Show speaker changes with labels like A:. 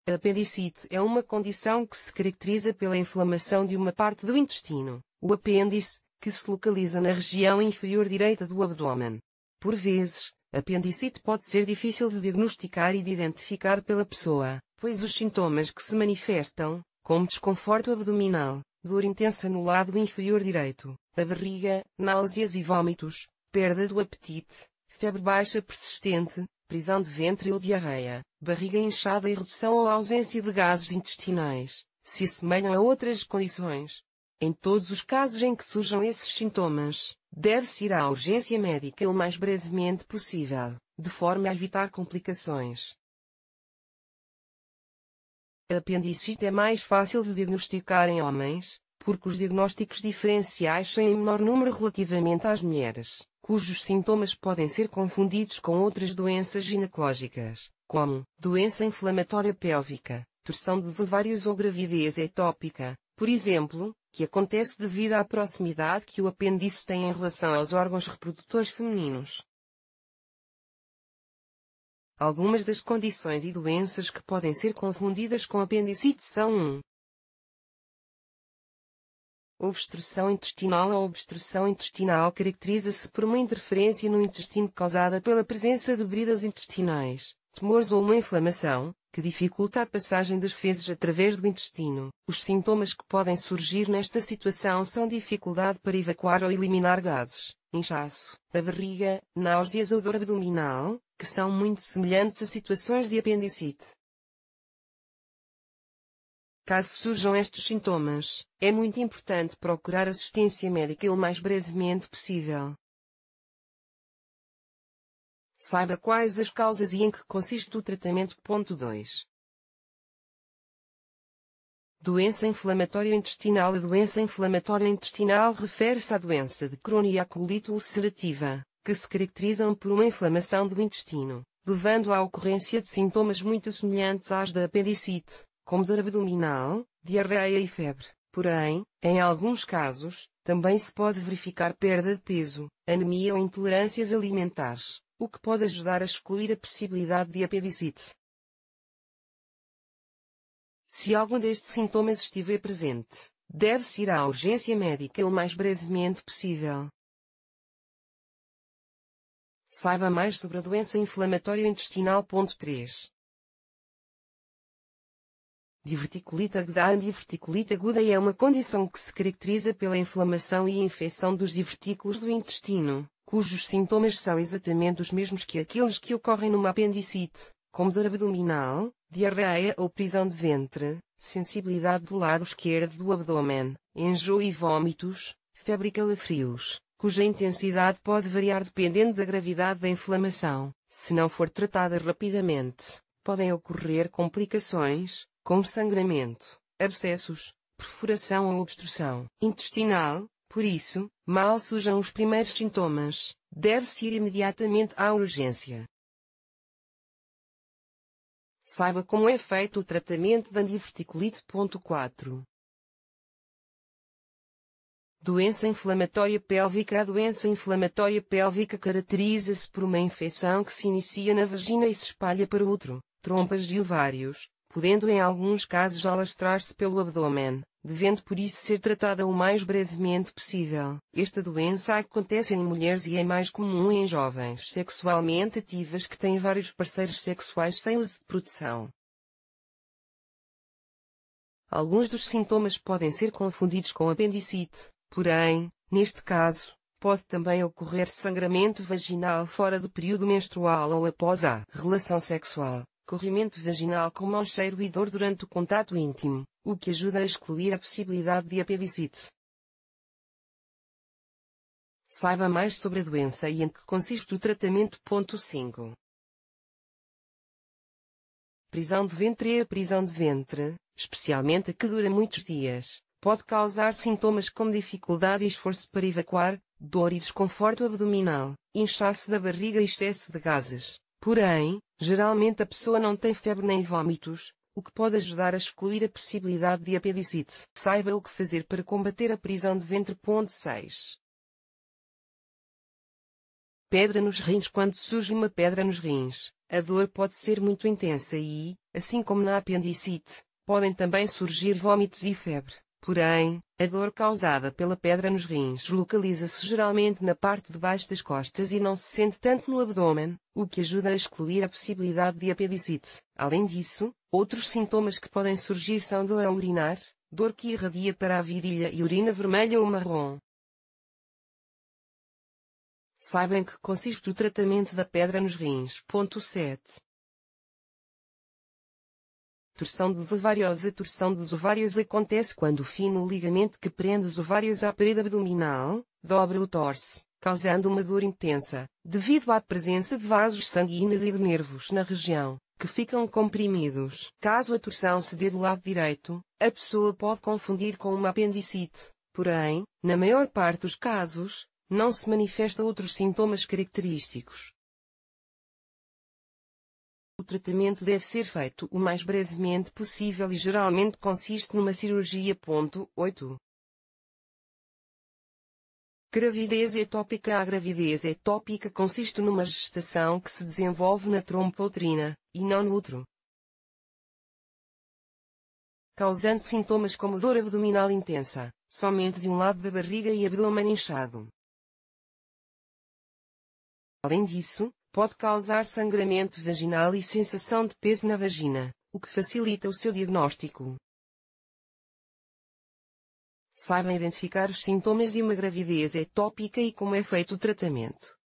A: A apendicite é uma condição que se caracteriza pela inflamação de uma parte do intestino, o apêndice, que se localiza na região inferior direita do abdômen. Por vezes, a apendicite pode ser difícil de diagnosticar e de identificar pela pessoa, pois os sintomas que se manifestam, como desconforto abdominal, dor intensa no lado inferior direito, da barriga, náuseas e vômitos, perda do apetite, febre baixa persistente, prisão de ventre ou diarreia, barriga inchada e redução ou ausência de gases intestinais, se assemelham a outras condições. Em todos os casos em que surjam esses sintomas, deve-se ir à urgência médica o mais brevemente possível, de forma a evitar complicações. A apendicite é mais fácil de diagnosticar em homens, porque os diagnósticos diferenciais são em menor número relativamente às mulheres, cujos sintomas podem ser confundidos com outras doenças ginecológicas, como doença inflamatória pélvica, torção dos ovários ou gravidez ectópica, por exemplo, que acontece devido à proximidade que o apêndice tem em relação aos órgãos reprodutores femininos. Algumas das condições e doenças que podem ser confundidas com apendicite são 1. Obstrução intestinal. A obstrução intestinal caracteriza-se por uma interferência no intestino causada pela presença de bridas intestinais, tumores ou uma inflamação, que dificulta a passagem das fezes através do intestino. Os sintomas que podem surgir nesta situação são dificuldade para evacuar ou eliminar gases, inchaço da barriga, náuseas ou dor abdominal, que são muito semelhantes a situações de apendicite. Caso surjam estes sintomas, é muito importante procurar assistência médica o mais brevemente possível. Saiba quais as causas e em que consiste o tratamento. 2. Doença inflamatória intestinal. A doença inflamatória intestinal refere-se à doença de Crohn e à colite ulcerativa, que se caracterizam por uma inflamação do intestino, levando à ocorrência de sintomas muito semelhantes às da apendicite, como dor abdominal, diarreia e febre. Porém, em alguns casos, também se pode verificar perda de peso, anemia ou intolerâncias alimentares, o que pode ajudar a excluir a possibilidade de apendicite. Se algum destes sintomas estiver presente, deve-se ir à urgência médica o mais brevemente possível. Saiba mais sobre a doença inflamatória intestinal. 3. Diverticulite aguda. A diverticulite aguda é uma condição que se caracteriza pela inflamação e infecção dos divertículos do intestino, cujos sintomas são exatamente os mesmos que aqueles que ocorrem numa apendicite, como dor abdominal, diarreia ou prisão de ventre, sensibilidade do lado esquerdo do abdômen, enjoo e vômitos, febre e calafrios, cuja intensidade pode variar dependendo da gravidade da inflamação. Se não for tratada rapidamente, podem ocorrer complicações, como sangramento, abscessos, perfuração ou obstrução intestinal. Por isso, mal surjam os primeiros sintomas, deve-se ir imediatamente à urgência. Saiba como é feito o tratamento da diverticulite. 4. Doença inflamatória pélvica. A doença inflamatória pélvica caracteriza-se por uma infecção que se inicia na vagina e se espalha para o útero, trompas e ovários, podendo em alguns casos alastrar-se pelo abdômen, devendo por isso ser tratada o mais brevemente possível. Esta doença acontece em mulheres e é mais comum em jovens sexualmente ativas que têm vários parceiros sexuais sem uso de proteção. Alguns dos sintomas podem ser confundidos com apendicite, porém, neste caso, pode também ocorrer sangramento vaginal fora do período menstrual ou após a relação sexual, corrimento vaginal com mau cheiro e dor durante o contato íntimo, o que ajuda a excluir a possibilidade de apendicite. Saiba mais sobre a doença e em que consiste o tratamento. 5. Prisão de ventre. A prisão de ventre, especialmente a que dura muitos dias, pode causar sintomas como dificuldade e esforço para evacuar, dor e desconforto abdominal, inchaço da barriga e excesso de gases. Porém, geralmente a pessoa não tem febre nem vômitos, o que pode ajudar a excluir a possibilidade de apendicite. Saiba o que fazer para combater a prisão de ventre. 6. Pedra nos rins. Quando surge uma pedra nos rins, a dor pode ser muito intensa e, assim como na apendicite, podem também surgir vômitos e febre. Porém, a dor causada pela pedra nos rins localiza-se geralmente na parte de baixo das costas e não se sente tanto no abdômen, o que ajuda a excluir a possibilidade de apendicite. Além disso, outros sintomas que podem surgir são dor ao urinar, dor que irradia para a virilha e urina vermelha ou marrom. Saiba em que consiste o tratamento da pedra nos rins. Ponto 7. Torção dos ovários. A torção dos ovários acontece quando o fino ligamento que prende os ovários à parede abdominal dobra ou torce, causando uma dor intensa, devido à presença de vasos sanguíneos e de nervos na região, que ficam comprimidos. Caso a torção se dê do lado direito, a pessoa pode confundir com uma apendicite, porém, na maior parte dos casos, não se manifesta outros sintomas característicos. O tratamento deve ser feito o mais brevemente possível e geralmente consiste numa cirurgia. 8. Gravidez etópica. A gravidez etópica consiste numa gestação que se desenvolve na trompa uterina, e não no útero, causando sintomas como dor abdominal intensa, somente de um lado da barriga e abdômen inchado. Além disso, pode causar sangramento vaginal e sensação de peso na vagina, o que facilita o seu diagnóstico. Saiba identificar os sintomas de uma gravidez etópica e como é feito o tratamento.